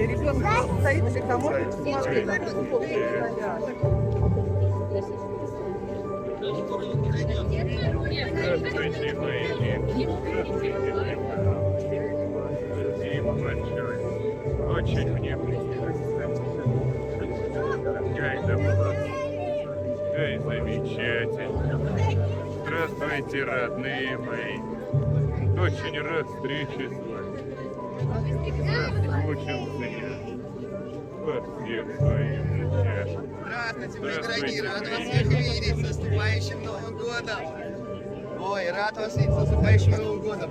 Ребенок стоит к тому, Здравствуйте, мои дети. Спасибо большое. Очень мне приятно. Ай, да ай, замечательно. Здравствуйте, родные мои. Очень рад встрече с вами. Соскучился я по всем своим детям. Здравствуйте, мои дорогие, рад вас всех видеть с наступающим Новым годом! Ой, рад вас видеть с наступающим Новым годом!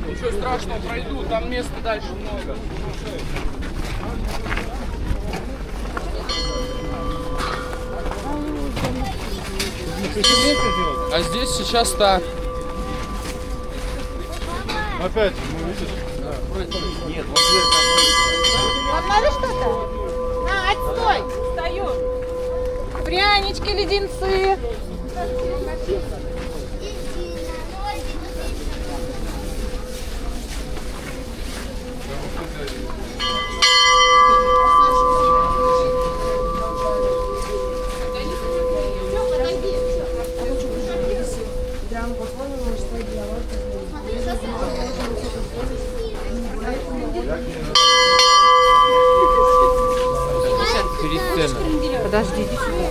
Ничего страшного, пройду, там места дальше много. А здесь сейчас так. Опять, видишь? Нет, вот дверь там. Вам надо что-то? На, отстой! Стою! Прянички, леденцы! Подожди, иди сюда.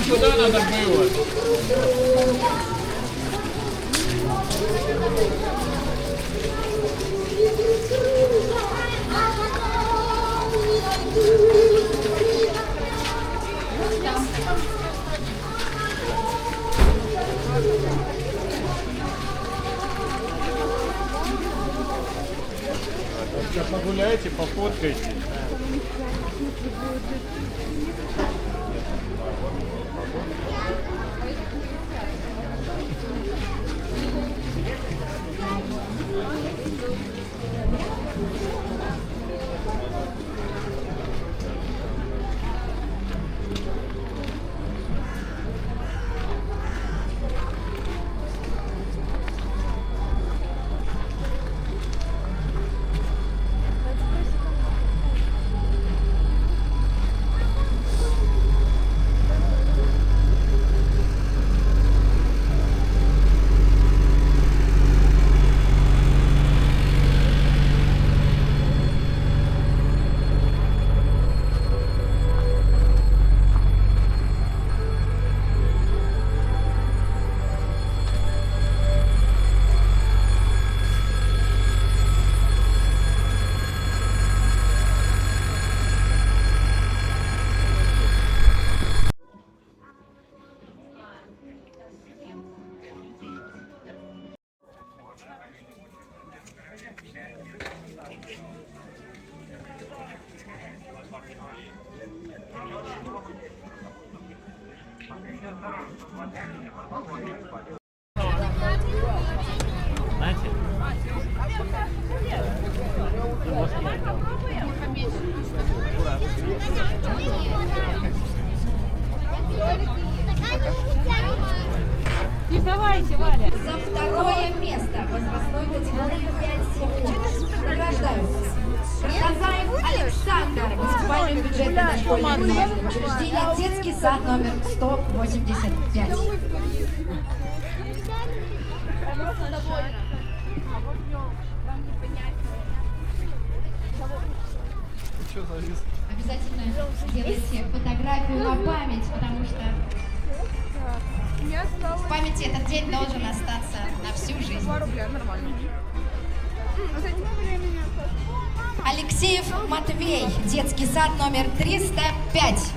Куда надо было? Сейчас погуляйте, пофоткайте. Давайте, Валя. За второе место возрастной категории 5-7 награждаются Казаев Александр, муниципальный бюджет дошкольного учреждения, детский сад номер 185. Обязательно сделайте фотографию на память, потому что в памяти этот день должен остаться на всю жизнь. 2 рубля, нормально. Алексеев Матвей, детский сад номер 305.